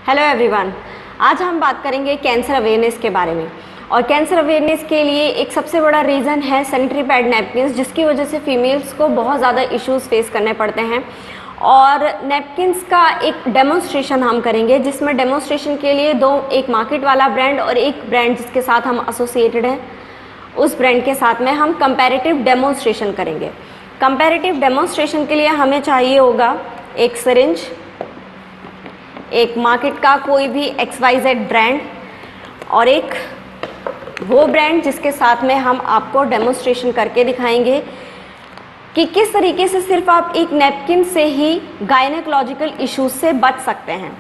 Hello everyone, आज हम बात करेंगे कैंसर अवेयरनेस के बारे में। और कैंसर अवेयरनेस के लिए एक सबसे बड़ा रीज़न है सैनिटरी पैड नैपकिन्स, जिसकी वजह से फीमेल्स को बहुत ज़्यादा इश्यूज़ फेस करने पड़ते हैं। और नैपकिन्स का एक डेमोन्स्ट्रेशन हम करेंगे, जिसमें डेमोन्स्ट्रेशन के लिए एक मार्केट वाला ब्रांड और एक ब्रांड जिसके साथ हम एसोसिएटेड हैं, उस ब्रांड के साथ में हम कंपैरेटिव डेमोन्स्ट्रेशन करेंगे। कंपैरेटिव डेमोन्स्ट्रेशन के लिए हमें चाहिए होगा एक सिरिंज, एक मार्केट का कोई भी XYZ ब्रांड और एक वो ब्रांड जिसके साथ में हम आपको डेमोन्स्ट्रेशन करके दिखाएंगे कि किस तरीके से सिर्फ आप एक नैपकिन से ही गायनेकोलॉजिकल इश्यूज से बच सकते हैं।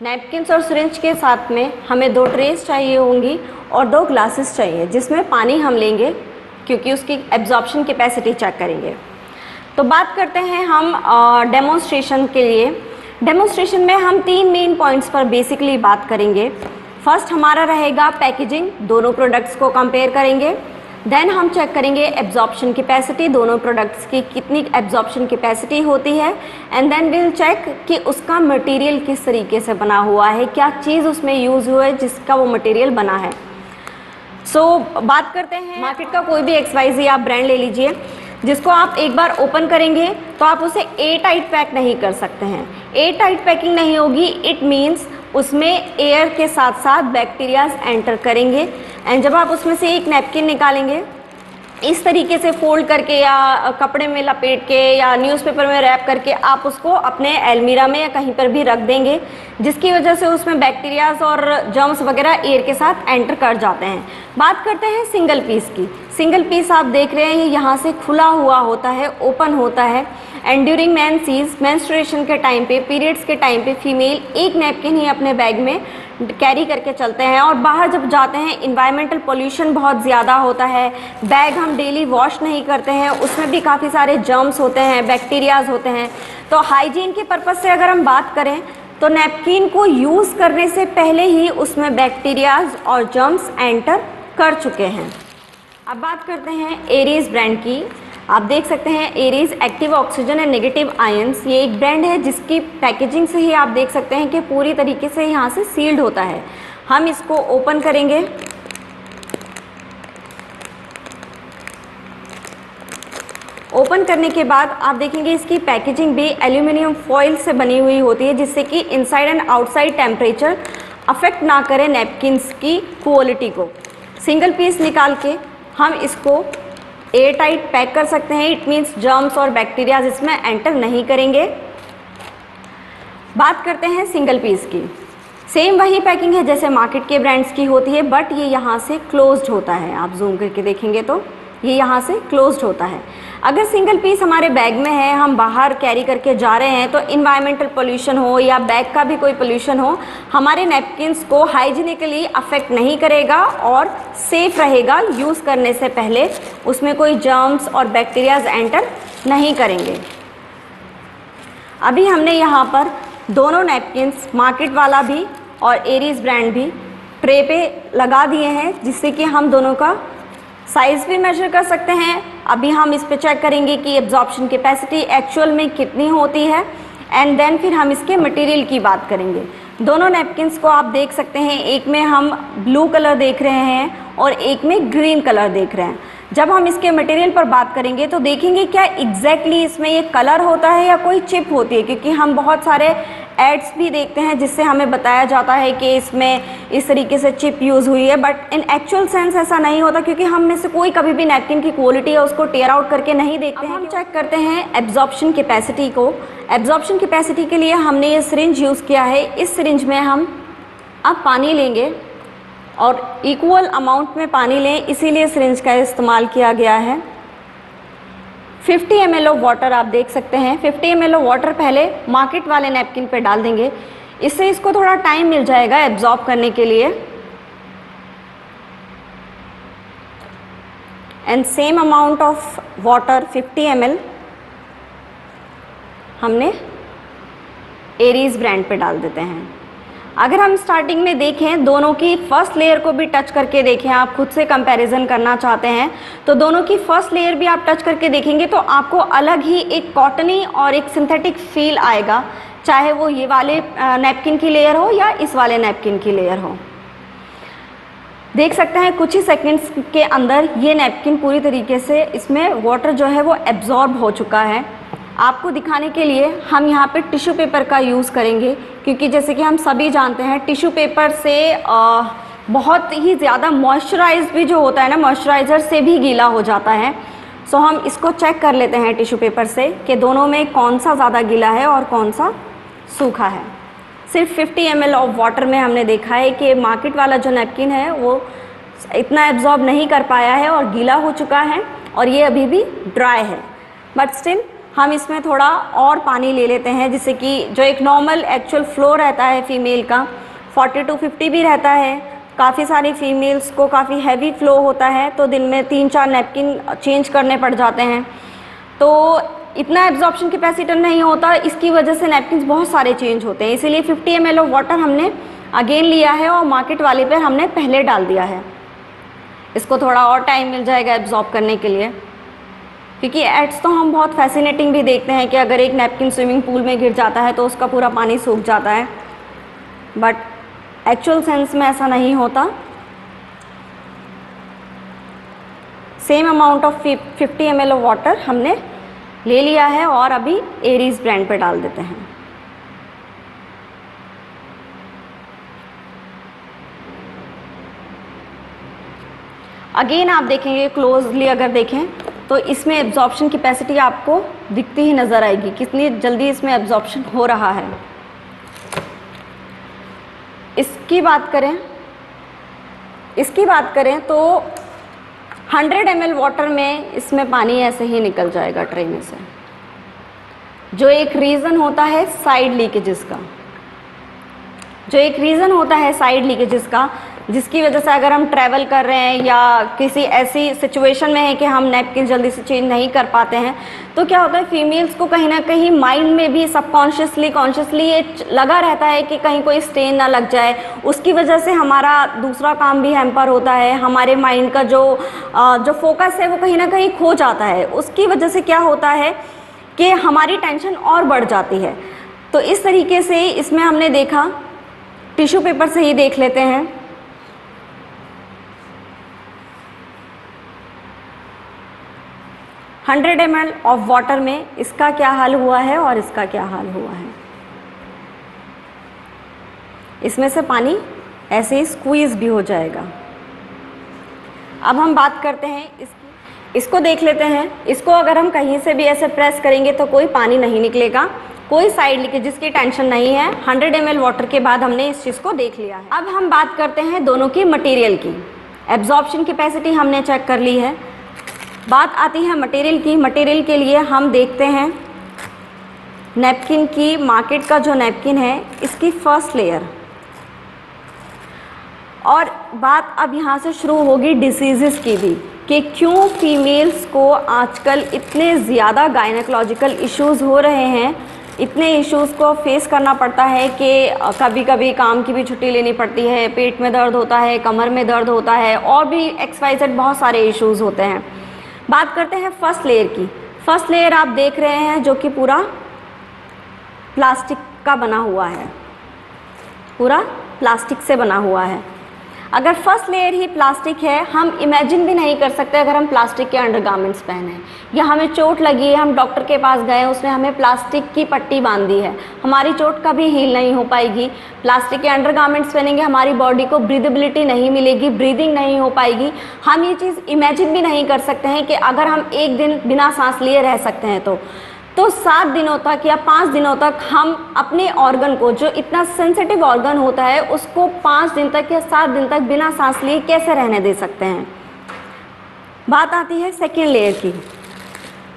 नैपकिन्स और सिरिंज के साथ में हमें 2 ट्रेस चाहिए होंगी और 2 ग्लासेस चाहिए जिसमें पानी हम लेंगे, क्योंकि उसकी एब्जॉर्प्शन कैपेसिटी चेक करेंगे। तो बात करते हैं हम डेमोन्स्ट्रेशन के लिए। डेमोन्स्ट्रेशन में हम 3 मेन पॉइंट्स पर बेसिकली बात करेंगे। फर्स्ट हमारा रहेगा पैकेजिंग, दोनों प्रोडक्ट्स को कंपेयर करेंगे। देन हम चेक करेंगे एब्जॉर्प्शन कैपेसिटी, दोनों प्रोडक्ट्स की कितनी एब्जॉर्प्शन कैपेसिटी होती है। एंड देन विल चेक कि उसका मटेरियल किस तरीके से बना हुआ है, क्या चीज़ उसमें यूज़ हुआ है जिसका वो मटेरियल बना है। बात करते हैं मार्केट का कोई भी XYZ आप ब्रांड ले लीजिए, जिसको आप एक बार ओपन करेंगे तो आप उसे एयर टाइट पैक नहीं कर सकते हैं। एयर टाइट पैकिंग नहीं होगी, इट मीन्स उसमें एयर के साथ साथ बैक्टीरियाज एंटर करेंगे। एंड जब आप उसमें से एक नैपकिन निकालेंगे, इस तरीके से फोल्ड करके या कपड़े में लपेट के या न्यूज़पेपर में रैप करके आप उसको अपने अलमीरा में या कहीं पर भी रख देंगे, जिसकी वजह से उसमें बैक्टीरियाज और जर्म्स वगैरह एयर के साथ एंटर कर जाते हैं। बात करते हैं सिंगल पीस की। सिंगल पीस आप देख रहे हैं, ये यहाँ से खुला हुआ होता है, ओपन होता है। एंड ड्यूरिंग मेंस्ट्रुएशन के टाइम पे, पीरियड्स के टाइम पे फीमेल एक नैपकिन ही अपने बैग में कैरी करके चलते हैं। और बाहर जब जाते हैं इन्वायरमेंटल पोल्यूशन बहुत ज़्यादा होता है, बैग हम डेली वॉश नहीं करते हैं, उसमें भी काफ़ी सारे जर्म्स होते हैं, बैक्टीरियाज होते हैं। तो हाइजीन के पर्पज़ से अगर हम बात करें तो नैपकिन को यूज़ करने से पहले ही उसमें बैक्टीरियाज और जर्म्स एंटर कर चुके हैं। अब बात करते हैं एरीज ब्रांड की। आप देख सकते हैं Aries active oxygen and negative ions, ये एक ब्रांड है जिसकी पैकेजिंग से ही आप देख सकते हैं कि पूरी तरीके से यहाँ से सील्ड होता है। हम इसको ओपन करेंगे। ओपन करने के बाद आप देखेंगे इसकी पैकेजिंग भी एल्यूमिनियम फॉइल से बनी हुई होती है, जिससे कि inside and outside temperature affect ना करे नैपकिन्स की क्वालिटी को। सिंगल पीस निकाल के हम इसको एयर टाइट पैक कर सकते हैं, इट मीन्स जर्म्स और बैक्टीरियाज इसमें एंटर नहीं करेंगे। बात करते हैं सिंगल पीस की। सेम वही पैकिंग है जैसे मार्केट के ब्रांड्स की होती है, बट ये यहाँ से क्लोज्ड होता है। आप जूम करके देखेंगे तो ये यहाँ से क्लोज्ड होता है। अगर सिंगल पीस हमारे बैग में है, हम बाहर कैरी करके जा रहे हैं, तो इन्वायरमेंटल पोल्यूशन हो या बैग का भी कोई पोल्यूशन हो, हमारे नैपकिन्स को हाइजीनिकली अफेक्ट नहीं करेगा और सेफ रहेगा। यूज़ करने से पहले उसमें कोई जर्म्स और बैक्टीरियाज एंटर नहीं करेंगे। अभी हमने यहाँ पर दोनों नैपकिन्स, मार्केट वाला भी और एरीज ब्रांड भी, ट्रे पे लगा दिए हैं, जिससे कि हम दोनों का साइज़ भी मेजर कर सकते हैं। अभी हम इस पे चेक करेंगे कि एब्जॉर्प्शन कैपेसिटी एक्चुअल में कितनी होती है। एंड देन फिर हम इसके मटेरियल की बात करेंगे। दोनों नैपकिन्स को आप देख सकते हैं, एक में हम ब्लू कलर देख रहे हैं और एक में ग्रीन कलर देख रहे हैं। जब हम इसके मटेरियल पर बात करेंगे तो देखेंगे क्या एग्जैक्टली इसमें ये कलर होता है या कोई चिप होती है, क्योंकि हम बहुत सारे एड्स भी देखते हैं जिससे हमें बताया जाता है कि इसमें इस तरीके से चिप यूज़ हुई है, बट इन एक्चुअल सेंस ऐसा नहीं होता, क्योंकि हम में से कोई कभी भी नैपकिन की क्वालिटी है उसको टेयर आउट करके नहीं देखते हैं। हम चेक करते हैं एब्जॉर्प्शन कैपेसिटी को। एब्जॉर्प्शन कैपेसिटी के लिए हमने ये सिरिंज यूज़ किया है। इस सिरिंज में हम अब पानी लेंगे और इक्वल अमाउंट में पानी लें, इसीलिए सिरिंज का इस्तेमाल किया गया है। 50 ml ऑफ वाटर आप देख सकते हैं। 50 ml ऑफ वाटर पहले मार्केट वाले नैपकिन पे डाल देंगे, इससे इसको थोड़ा टाइम मिल जाएगा एब्जॉर्ब करने के लिए। And same amount of water 50 ml हमने एरीज ब्रांड पे डाल देते हैं। अगर हम स्टार्टिंग में देखें, दोनों की फर्स्ट लेयर को भी टच करके देखें, आप खुद से कंपैरिजन करना चाहते हैं तो दोनों की फर्स्ट लेयर भी आप टच करके देखेंगे तो आपको अलग ही एक कॉटनी और एक सिंथेटिक फील आएगा। चाहे वो ये वाले नैपकिन की लेयर हो या इस वाले नैपकिन की लेयर हो। देख सकते हैं कुछ ही सेकंड्स के अंदर ये नैपकिन पूरी तरीके से इसमें वाटर जो है वो एब्जॉर्ब हो चुका है। आपको दिखाने के लिए हम यहाँ पे टिश्यू पेपर का यूज़ करेंगे, क्योंकि जैसे कि हम सभी जानते हैं टिश्यू पेपर से बहुत ही ज़्यादा मॉइस्चराइज भी जो होता है ना, मॉइस्चराइज़र से भी गीला हो जाता है। सो हम इसको चेक कर लेते हैं टिश्यू पेपर से कि दोनों में कौन सा ज़्यादा गीला है और कौन सा सूखा है। सिर्फ 50 ml ऑफ वाटर में हमने देखा है कि मार्केट वाला जो नैपकिन है वो इतना एब्जॉर्ब नहीं कर पाया है और गीला हो चुका है, और ये अभी भी ड्राई है। बट स्टिल हम इसमें थोड़ा और पानी ले लेते हैं, जिससे कि जो एक नॉर्मल एक्चुअल फ्लो रहता है फीमेल का 40 to 50 भी रहता है। काफ़ी सारी फीमेल्स को काफ़ी हैवी फ्लो होता है, तो दिन में 3-4 नैपकिन चेंज करने पड़ जाते हैं, तो इतना एब्जॉर्प्शन कैपेसिटी नहीं होता। इसकी वजह से नैपकिन्स बहुत सारे चेंज होते हैं, इसीलिए 50 ml ऑफ वाटर हमने अगेन लिया है और मार्केट वाले पर हमने पहले डाल दिया है। इसको थोड़ा और टाइम मिल जाएगा एब्जॉर्ब करने के लिए, क्योंकि एड्स तो हम बहुत फैसिनेटिंग भी देखते हैं कि अगर एक नैपकिन स्विमिंग पूल में गिर जाता है तो उसका पूरा पानी सूख जाता है, बट एक्चुअल सेंस में ऐसा नहीं होता। Same amount of 50 ml of water हमने ले लिया है और अभी एरीज ब्रांड पे डाल देते हैं। अगेन आप देखेंगे क्लोजली, अगर देखें तो इसमें एब्जॉर्प्शन कैपेसिटी आपको दिखती ही नज़र आएगी, कितनी जल्दी इसमें एब्जॉर्प्शन हो रहा है। इसकी बात करें तो 100 ml वाटर में इसमें पानी ऐसे ही निकल जाएगा ट्रे में से, जो एक रीज़न होता है साइड लीकेजेस का, जिसकी वजह से अगर हम ट्रैवल कर रहे हैं या किसी ऐसी सिचुएशन में है कि हम नैपकिन जल्दी से चेंज नहीं कर पाते हैं, तो क्या होता है फीमेल्स को कहीं ना कहीं माइंड में भी सबकॉन्शियसली कॉन्शियसली ये लगा रहता है कि कहीं कोई स्टेन ना लग जाए। उसकी वजह से हमारा दूसरा काम भी हैम्पर होता है, हमारे माइंड का जो फोकस है वो कहीं ना कहीं खो जाता है। उसकी वजह से क्या होता है कि हमारी टेंशन और बढ़ जाती है। तो इस तरीके से इसमें हमने देखा, टिश्यू पेपर से ही देख लेते हैं। हंड्रेड ml ऑफ वाटर में इसका क्या हाल हुआ है और इसका क्या हाल हुआ है। इसमें से पानी ऐसे ही स्क्वीज भी हो जाएगा। अब हम बात करते हैं इसको देख लेते हैं। इसको अगर हम कहीं से भी ऐसे प्रेस करेंगे तो कोई पानी नहीं निकलेगा, कोई साइड लीकेज की टेंशन नहीं है। 100 ml वाटर के बाद हमने इस चीज़ को देख लिया है। अब हम बात करते हैं दोनों की मटेरियल की। एब्जॉर्प्शन कैपेसिटी हमने चेक कर ली है, बात आती है मटेरियल की। मटेरियल के लिए हम देखते हैं नैपकिन की, मार्केट का जो नैपकिन है इसकी फर्स्ट लेयर। और बात अब यहाँ से शुरू होगी डिसीज़ेस की भी, कि क्यों फीमेल्स को आजकल इतने ज़्यादा गायनेकोलॉजिकल इश्यूज़ हो रहे हैं, इतने इश्यूज़ को फेस करना पड़ता है कि कभी कभी काम की भी छुट्टी लेनी पड़ती है, पेट में दर्द होता है, कमर में दर्द होता है, और भी XYZ बहुत सारे इश्यूज़ होते हैं। बात करते हैं फर्स्ट लेयर की। फर्स्ट लेयर आप देख रहे हैं जो कि पूरा प्लास्टिक का बना हुआ है, पूरा प्लास्टिक से बना हुआ है। अगर फर्स्ट लेयर ही प्लास्टिक है, हम इमेजिन भी नहीं कर सकते अगर हम प्लास्टिक के अंडरगारमेंट्स पहने या हमें चोट लगी है, हम डॉक्टर के पास गए, उसने हमें प्लास्टिक की पट्टी बांध दी है, हमारी चोट कभी हील नहीं हो पाएगी। प्लास्टिक के अंडरगारमेंट्स पहनेंगे, हमारी बॉडी को ब्रीदेबिलिटी नहीं मिलेगी, ब्रीदिंग नहीं हो पाएगी। हम ये चीज़ इमेजिन भी नहीं कर सकते हैं कि अगर हम एक दिन बिना सांस लिए रह सकते हैं तो 7 दिनों तक या 5 दिनों तक हम अपने ऑर्गन को, जो इतना सेंसिटिव ऑर्गन होता है, उसको 5 दिन तक या 7 दिन तक बिना सांस लिए कैसे रहने दे सकते हैं। बात आती है सेकेंड लेयर की।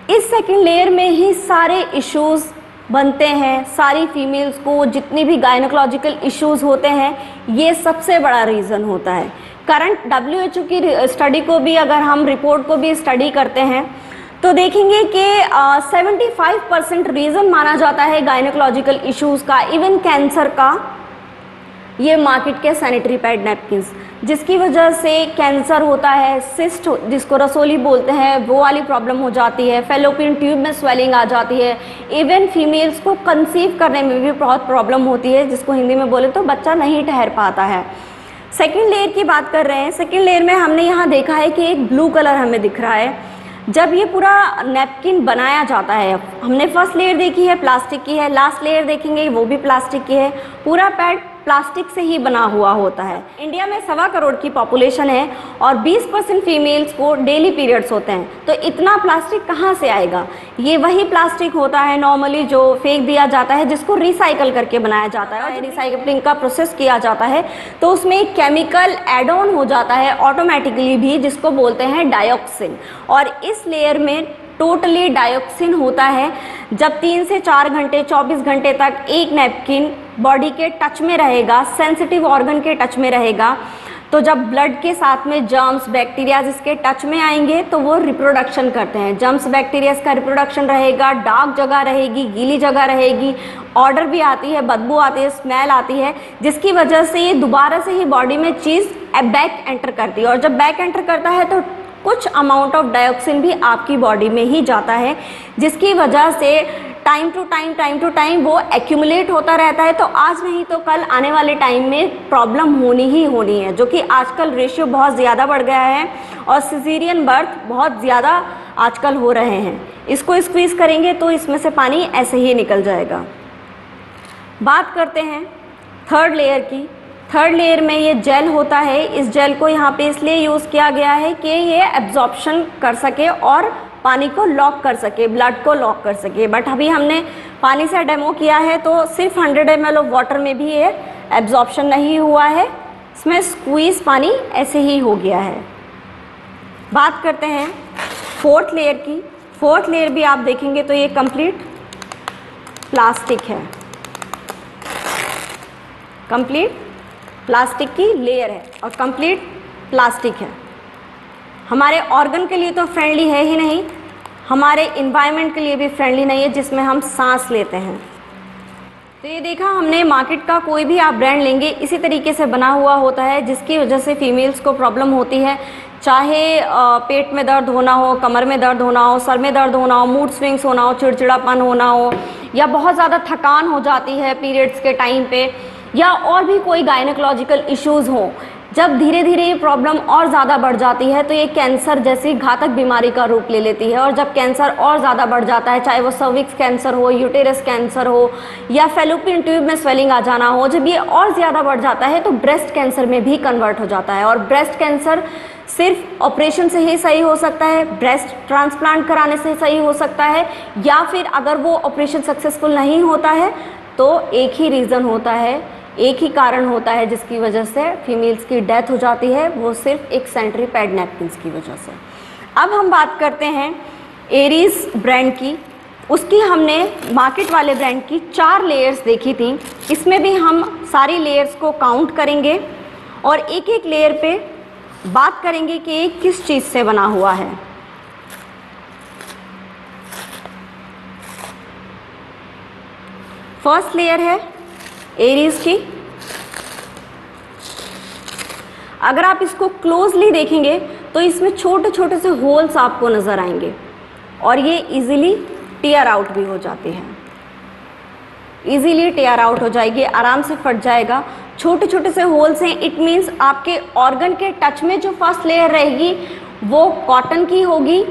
इस सेकेंड लेयर में ही सारे इश्यूज़ बनते हैं। सारी फीमेल्स को जितनी भी गायनेकोलॉजिकल इश्यूज़ होते हैं, ये सबसे बड़ा रीज़न होता है। करंट WHO की स्टडी को भी, अगर हम रिपोर्ट को भी स्टडी करते हैं तो देखेंगे कि 75% रीज़न माना जाता है गायनेकोलॉजिकल इश्यूज़ का, इवन कैंसर का, ये मार्केट के सैनिटरी पैड नैपकिन्स, जिसकी वजह से कैंसर होता है, सिस्ट जिसको रसोली बोलते हैं वो वाली प्रॉब्लम हो जाती है, फेलोपियन ट्यूब में स्वेलिंग आ जाती है, इवन फीमेल्स को कंसीव करने में भी बहुत प्रॉब्लम होती है, जिसको हिंदी में बोले तो बच्चा नहीं ठहर पाता है। सेकेंड लेयर की बात कर रहे हैं। सेकेंड लेयर में हमने यहाँ देखा है कि एक ब्लू कलर हमें दिख रहा है। जब ये पूरा नैपकिन बनाया जाता है, हमने फर्स्ट लेयर देखी है प्लास्टिक की है, लास्ट लेयर देखेंगे वो भी प्लास्टिक की है, पूरा पैड प्लास्टिक से ही बना हुआ होता है। इंडिया में 1.25 करोड़ की पॉपुलेशन है और 20% फीमेल्स को डेली पीरियड्स होते हैं, तो इतना प्लास्टिक कहाँ से आएगा? ये वही प्लास्टिक होता है नॉर्मली जो फेंक दिया जाता है, जिसको रिसाइकल करके बनाया जाता है, और रिसाइकलिंग का प्रोसेस किया जाता है तो उसमें एक केमिकल एड ऑन हो जाता है ऑटोमेटिकली भी, जिसको बोलते हैं डाइऑक्सिन। और इस लेयर में टोटली डाइऑक्सिन होता है। जब 3 से 4 घंटे 24 घंटे तक एक नैपकिन बॉडी के टच में रहेगा, सेंसिटिव ऑर्गन के टच में रहेगा, तो जब ब्लड के साथ में जर्म्स बैक्टीरियाज इसके टच में आएंगे तो वो रिप्रोडक्शन करते हैं। जर्म्स बैक्टीरियाज का रिप्रोडक्शन रहेगा, डार्क जगह रहेगी, गीली जगह रहेगी, ऑर्डर भी आती है, बदबू आती है, स्मेल आती है, जिसकी वजह से ये दोबारा से ही बॉडी में चीज़ बैक एंटर करती है। और जब बैक एंटर करता है तो कुछ अमाउंट ऑफ डाइऑक्सिन भी आपकी बॉडी में ही जाता है, जिसकी वजह से टाइम टू टाइम वो एक्यूमुलेट होता रहता है। तो आज नहीं तो कल आने वाले टाइम में प्रॉब्लम होनी ही होनी है, जो कि आजकल रेशियो बहुत ज़्यादा बढ़ गया है और सिजेरियन बर्थ बहुत ज़्यादा आजकल हो रहे हैं। इसको स्क्वीज़ करेंगे तो इसमें से पानी ऐसे ही निकल जाएगा। बात करते हैं थर्ड लेयर की। थर्ड लेयर में ये जेल होता है। इस जेल को यहाँ पे इसलिए यूज़ किया गया है कि ये एब्जॉर्प्शन कर सके और पानी को लॉक कर सके, ब्लड को लॉक कर सके। बट अभी हमने पानी से डेमो किया है तो सिर्फ 100 ml ऑफ वाटर में भी ये एब्जॉर्प्शन नहीं हुआ है, इसमें स्क्वीज़ पानी ऐसे ही हो गया है। बात करते हैं फोर्थ लेयर की। फोर्थ लेयर भी आप देखेंगे तो ये कंप्लीट प्लास्टिक है, कंप्लीट प्लास्टिक की लेयर है और कंप्लीट प्लास्टिक है। हमारे ऑर्गन के लिए तो फ्रेंडली है ही नहीं, हमारे इन्वायरमेंट के लिए भी फ्रेंडली नहीं है, जिसमें हम सांस लेते हैं। तो ये देखा हमने, मार्केट का कोई भी आप ब्रांड लेंगे इसी तरीके से बना हुआ होता है, जिसकी वजह से फीमेल्स को प्रॉब्लम होती है। चाहे पेट में दर्द होना हो, कमर में दर्द होना हो, सर में दर्द होना हो, मूड स्विंग्स होना हो, चिड़चिड़ापन होना हो, या बहुत ज़्यादा थकान हो जाती है पीरियड्स के टाइम पे, या और भी कोई गायनेकोलॉजिकल इश्यूज़ हों। जब धीरे धीरे ये प्रॉब्लम और ज़्यादा बढ़ जाती है तो ये कैंसर जैसी घातक बीमारी का रूप ले लेती है। और जब कैंसर और ज़्यादा बढ़ जाता है, चाहे वो सर्विक्स कैंसर हो, यूटेरस कैंसर हो, या फेलोपियन ट्यूब में स्वेलिंग आ जाना हो, जब ये और ज़्यादा बढ़ जाता है तो ब्रेस्ट कैंसर में भी कन्वर्ट हो जाता है। और ब्रेस्ट कैंसर सिर्फ ऑपरेशन से ही सही हो सकता है, ब्रेस्ट ट्रांसप्लांट कराने से सही हो सकता है, या फिर अगर वो ऑपरेशन सक्सेसफुल नहीं होता है तो एक ही रीज़न होता है, एक ही कारण होता है जिसकी वजह से फीमेल्स की डेथ हो जाती है, वो सिर्फ एक सैनिटरी पैड नैपकिन्स की वजह से। अब हम बात करते हैं एरीज ब्रांड की। उसकी हमने मार्केट वाले ब्रांड की 4 लेयर्स देखी थी। इसमें भी हम सारी लेयर्स को काउंट करेंगे और एक एक लेयर पे बात करेंगे कि ये किस चीज़ से बना हुआ है। फर्स्ट लेयर है एरीज की। अगर आप इसको क्लोजली देखेंगे तो इसमें छोटे छोटे से होल्स आपको नज़र आएंगे और ये इजीली टेयर आउट भी हो जाती है, इजीली टेयर आउट हो जाएगी, आराम से फट जाएगा। छोटे छोटे से होल्स हैं, इट मीन्स आपके ऑर्गन के टच में जो फर्स्ट लेयर रहेगी वो कॉटन की होगी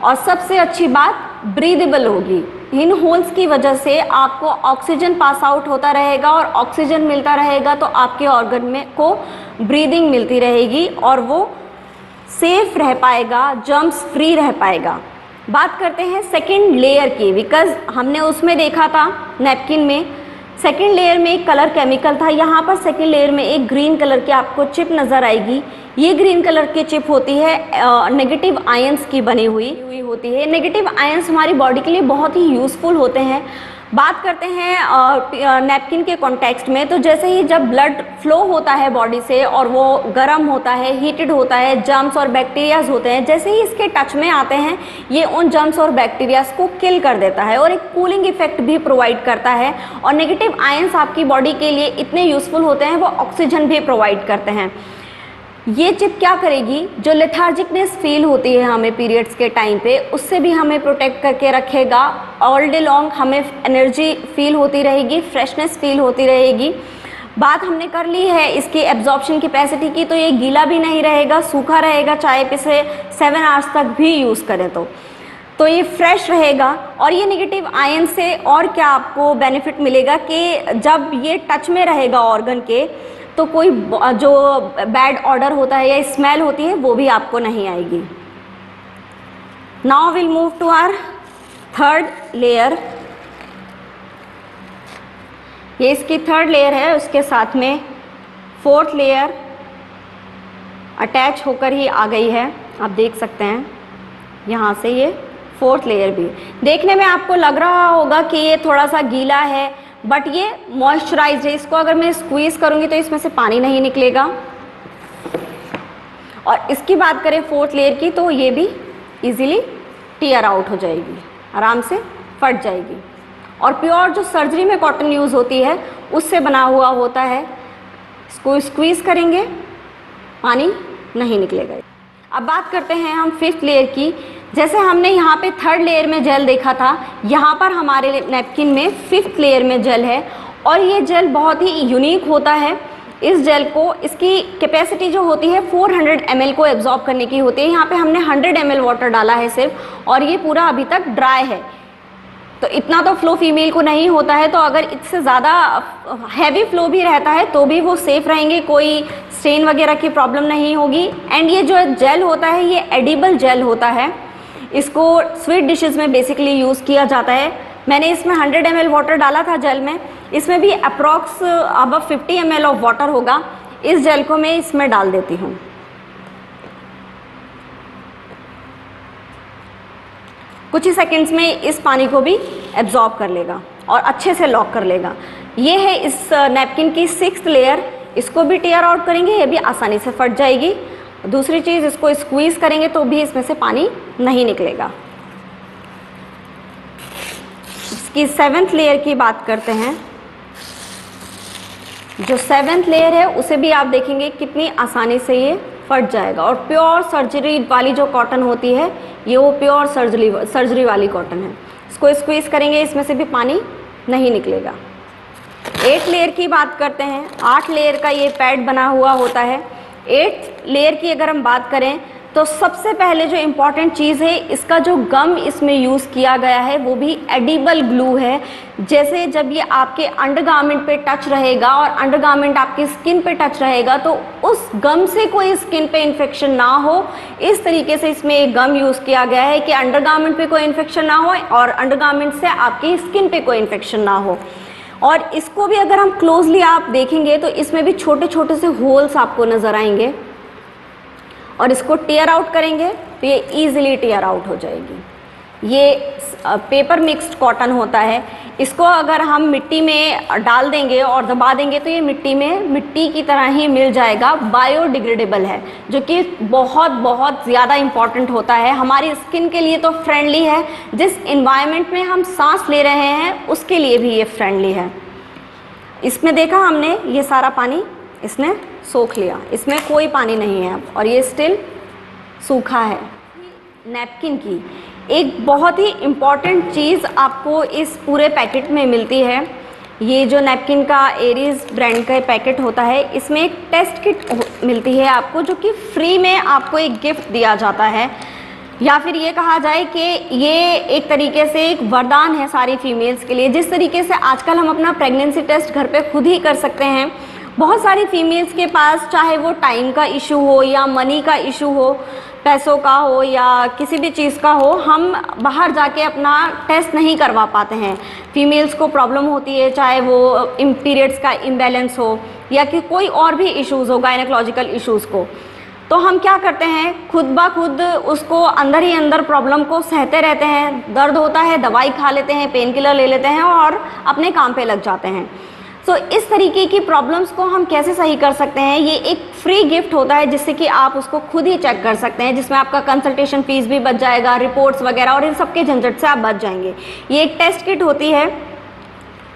और सबसे अच्छी बात ब्रीदेबल होगी। इन होल्स की वजह से आपको ऑक्सीजन पास आउट होता रहेगा और ऑक्सीजन मिलता रहेगा तो आपके ऑर्गन में को ब्रीदिंग मिलती रहेगी और वो सेफ रह पाएगा, जर्म्स फ्री रह पाएगा। बात करते हैं सेकेंड लेयर की, बिकॉज हमने उसमें देखा था नैपकिन में सेकेंड लेयर में एक कलर केमिकल था। यहाँ पर सेकेंड लेयर में एक ग्रीन कलर की आपको चिप नज़र आएगी। ये ग्रीन कलर की चिप होती है नेगेटिव आयंस की बनी हुई होती है। नेगेटिव आयंस हमारी बॉडी के लिए बहुत ही यूज़फुल होते हैं। बात करते हैं नैपकिन के कॉन्टेक्स्ट में, तो जैसे ही जब ब्लड फ्लो होता है बॉडी से और वो गर्म होता है, हीटेड होता है, जर्म्स और बैक्टीरियाज होते हैं, जैसे ही इसके टच में आते हैं ये उन जर्म्स और बैक्टीरियाज को किल कर देता है और एक कूलिंग इफेक्ट भी प्रोवाइड करता है। और नेगेटिव आयंस आपकी बॉडी के लिए इतने यूजफुल होते हैं, वो ऑक्सीजन भी प्रोवाइड करते हैं। ये चिप क्या करेगी, जो लेथार्जिकनेस फील होती है हमें पीरियड्स के टाइम पे, उससे भी हमें प्रोटेक्ट करके रखेगा। ऑल डे लॉन्ग हमें एनर्जी फील होती रहेगी, फ्रेशनेस फील होती रहेगी। बात हमने कर ली है इसकी एब्जॉर्प्शन कैपेसिटी की, तो ये गीला भी नहीं रहेगा, सूखा रहेगा, चाहे इसे 7 आवर्स तक भी यूज़ करें तो ये फ्रेश रहेगा। और ये नेगेटिव आयन से और क्या आपको बेनिफिट मिलेगा कि जब ये टच में रहेगा ऑर्गन के, तो कोई जो बैड ऑडर होता है या स्मेल होती है वो भी आपको नहीं आएगी। Now will move to our third layer. ये इसकी थर्ड लेयर है, उसके साथ में फोर्थ लेयर अटैच होकर ही आ गई है। आप देख सकते हैं यहाँ से ये फोर्थ लेयर भी देखने में आपको लग रहा होगा कि ये थोड़ा सा गीला है, बट ये मॉइस्चराइज्ड है। इसको अगर मैं स्क्वीज करूँगी तो इसमें से पानी नहीं निकलेगा। और इसकी बात करें फोर्थ लेयर की, तो ये भी इजीली टीयर आउट हो जाएगी, आराम से फट जाएगी। और प्योर जो सर्जरी में कॉटन यूज़ होती है उससे बना हुआ होता है। इसको स्क्वीज करेंगे, पानी नहीं निकलेगा। अब बात करते हैं हम फिफ्थ लेयर की। जैसे हमने यहाँ पे थर्ड लेयर में जेल देखा था, यहाँ पर हमारे नैपकिन में फिफ्थ लेयर में जेल है। और ये जेल बहुत ही यूनिक होता है। इस जेल को, इसकी कैपेसिटी जो होती है 400 ml को एब्जॉर्ब करने की होती है। यहाँ पे हमने 100 ml वाटर डाला है सिर्फ, और ये पूरा अभी तक ड्राई है, तो इतना तो फ्लो फीमेल को नहीं होता है। तो अगर इससे ज़्यादा हैवी फ्लो भी रहता है तो भी वो सेफ रहेंगे, कोई स्ट्रेन वगैरह की प्रॉब्लम नहीं होगी। एंड ये जो जेल होता है ये एडिबल जेल होता है। इसको स्वीट डिशेस में बेसिकली यूज़ किया जाता है। मैंने इसमें 100 ml वाटर डाला था जेल में, इसमें भी अप्रॉक्स अब 50 ml ऑफ वाटर होगा। इस जेल को मैं इसमें डाल देती हूँ। कुछ ही सेकंड्स में इस पानी को भी एब्जॉर्ब कर लेगा और अच्छे से लॉक कर लेगा। ये है इस नैपकिन की सिक्स्थ लेयर। इसको भी टीयर आउट करेंगे, ये भी आसानी से फट जाएगी। दूसरी चीज़, इसको स्क्वीज करेंगे तो भी इसमें से पानी नहीं निकलेगा। इसकी सेवेंथ लेयर की बात करते हैं। जो सेवेंथ लेयर है उसे भी आप देखेंगे कितनी आसानी से ये फट जाएगा। और प्योर सर्जरी वाली जो कॉटन होती है, ये वो प्योर सर्जरी वाली कॉटन है। इसको स्क्वीज करेंगे, इसमें से भी पानी नहीं निकलेगा। 8 लेयर की बात करते हैं। 8 लेयर का ये पैड बना हुआ होता है। 8th लेयर की अगर हम बात करें तो सबसे पहले जो इम्पॉर्टेंट चीज़ है, इसका जो गम इसमें यूज़ किया गया है वो भी एडिबल ग्लू है। जैसे जब ये आपके अंडरगारमेंट पे टच रहेगा और अंडरगारमेंट आपकी स्किन पे टच रहेगा तो उस गम से कोई स्किन पे इन्फेक्शन ना हो, इस तरीके से इसमें एक गम यूज़ किया गया है कि अंडरगारमेंट पे कोई इन्फेक्शन ना हो और अंडरगारमेंट से आपकी स्किन पे कोई इन्फेक्शन ना हो। और इसको भी अगर हम क्लोजली आप देखेंगे तो इसमें भी छोटे छोटे से होल्स आपको नज़र आएंगे। और इसको टीयर आउट करेंगे तो ये इजीली टीयर आउट हो जाएगी। ये पेपर मिक्स्ड कॉटन होता है। इसको अगर हम मिट्टी में डाल देंगे और दबा देंगे तो ये मिट्टी में मिट्टी की तरह ही मिल जाएगा। बायोडिग्रेडेबल है, जो कि बहुत बहुत ज़्यादा इम्पॉर्टेंट होता है। हमारी स्किन के लिए तो फ्रेंडली है, जिस इन्वायरमेंट में हम सांस ले रहे हैं उसके लिए भी ये फ्रेंडली है। इसमें देखा हमने, ये सारा पानी इसने सोख लिया, इसमें कोई पानी नहीं है अब, और ये स्टिल सूखा है। नैपकिन की एक बहुत ही इम्पॉर्टेंट चीज़ आपको इस पूरे पैकेट में मिलती है। ये जो नैपकिन का एरीज ब्रांड का पैकेट होता है, इसमें एक टेस्ट किट मिलती है आपको, जो कि फ्री में आपको एक गिफ्ट दिया जाता है। या फिर ये कहा जाए कि ये एक तरीके से एक वरदान है सारी फीमेल्स के लिए। जिस तरीके से आजकल हम अपना प्रेगनेंसी टेस्ट घर पे खुद ही कर सकते हैं, बहुत सारी फीमेल्स के पास चाहे वो टाइम का इशू हो या मनी का इशू हो, पैसों का हो या किसी भी चीज़ का हो, हम बाहर जाके अपना टेस्ट नहीं करवा पाते हैं। फीमेल्स को प्रॉब्लम होती है, चाहे वो पीरियड्स का इम्बैलेंस हो या कि कोई और भी इश्यूज़ हो, गायनेकोलॉजिकल इश्यूज़ को। तो हम क्या करते हैं, खुद ब खुद उसको अंदर ही अंदर प्रॉब्लम को सहते रहते हैं। दर्द होता है, दवाई खा लेते हैं, पेन किलर ले लेते हैं और अपने काम पे लग जाते हैं। तो इस तरीके की प्रॉब्लम्स को हम कैसे सही कर सकते हैं, ये एक फ्री गिफ्ट होता है जिससे कि आप उसको खुद ही चेक कर सकते हैं, जिसमें आपका कंसल्टेशन फीस भी बच जाएगा, रिपोर्ट्स वगैरह और इन सब के झंझट से आप बच जाएंगे। ये एक टेस्ट किट होती है,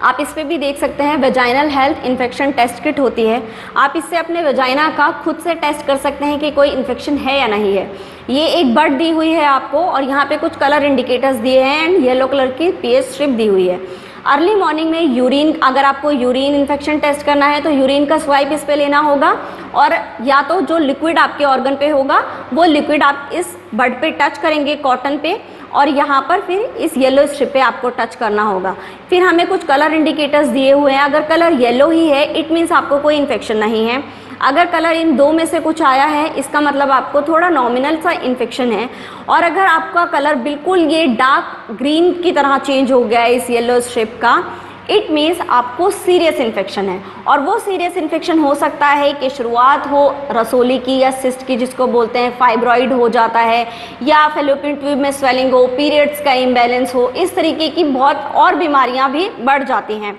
आप इस पे भी देख सकते हैं, vaginal health infection test kit होती है। आप इससे अपने वेजाइना का खुद से टेस्ट कर सकते हैं कि कोई इन्फेक्शन है या नहीं है। ये एक बड दी हुई है आपको और यहाँ पे कुछ कलर इंडिकेटर्स दिए हैं एंड येलो कलर की पीएच स्ट्रिप दी हुई है। अर्ली मॉर्निंग में यूरिन, अगर आपको यूरिन इन्फेक्शन टेस्ट करना है तो यूरिन का स्वाइप इस पे लेना होगा और या तो जो लिक्विड आपके ऑर्गन पे होगा वो लिक्विड आप इस बड पे टच करेंगे कॉटन पे और यहाँ पर फिर इस येलो स्ट्रिप पे आपको टच करना होगा। फिर हमें कुछ कलर इंडिकेटर्स दिए हुए हैं, अगर कलर येलो ही है इट मीन्स आपको कोई इन्फेक्शन नहीं है। अगर कलर इन दो में से कुछ आया है इसका मतलब आपको थोड़ा नॉमिनल सा इन्फेक्शन है। और अगर आपका कलर बिल्कुल ये डार्क ग्रीन की तरह चेंज हो गया है इस येलो स्ट्रिप का, इट मीन्स आपको सीरियस इन्फेक्शन है। और वो सीरियस इन्फेक्शन हो सकता है कि शुरुआत हो रसोली की या सिस्ट की जिसको बोलते हैं, फाइब्रॉइड हो जाता है या फेलोपियन ट्यूब में स्वेलिंग हो, पीरियड्स का इम्बैलेंस हो, इस तरीके की बहुत और बीमारियां भी बढ़ जाती हैं।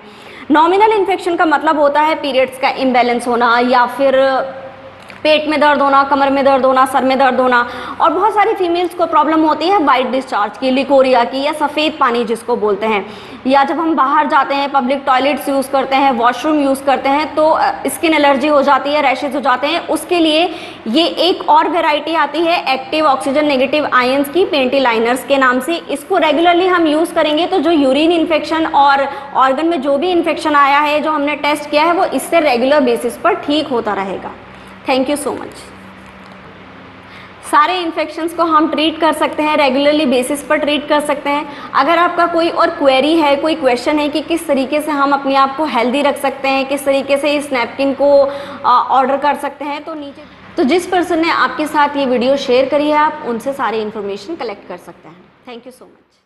नॉमिनल इन्फेक्शन का मतलब होता है पीरियड्स का इम्बैलेंस होना या फिर पेट में दर्द होना, कमर में दर्द होना, सर में दर्द होना। और बहुत सारी फीमेल्स को प्रॉब्लम होती है वाइट डिस्चार्ज की, लिकोरिया की या सफ़ेद पानी जिसको बोलते हैं, या जब हम बाहर जाते हैं पब्लिक टॉयलेट्स यूज़ करते हैं, वॉशरूम यूज़ करते हैं तो स्किन एलर्जी हो जाती है, रैशेज हो जाते हैं। उसके लिए ये एक और वेराइटी आती है एक्टिव ऑक्सीजन नेगेटिव आयंस की, पेंटी लाइनर्स के नाम से। इसको रेगुलरली हम यूज़ करेंगे तो जो यूरिन इन्फेक्शन और ऑर्गन में जो भी इन्फेक्शन आया है जो हमने टेस्ट किया है वो इससे रेगुलर बेसिस पर ठीक होता रहेगा। Thank you so much. सारे इन्फेक्शंस को हम ट्रीट कर सकते हैं, रेगुलरली बेसिस पर ट्रीट कर सकते हैं। अगर आपका कोई और क्वेरी है, कोई क्वेश्चन है कि किस तरीके से हम अपने आप को हेल्दी रख सकते हैं, किस तरीके से इस नैपकिन को ऑर्डर कर सकते हैं, तो नीचे तो जिस पर्सन ने आपके साथ ये वीडियो शेयर करी है आप उनसे सारी इन्फॉर्मेशन कलेक्ट कर सकते हैं। Thank you so much.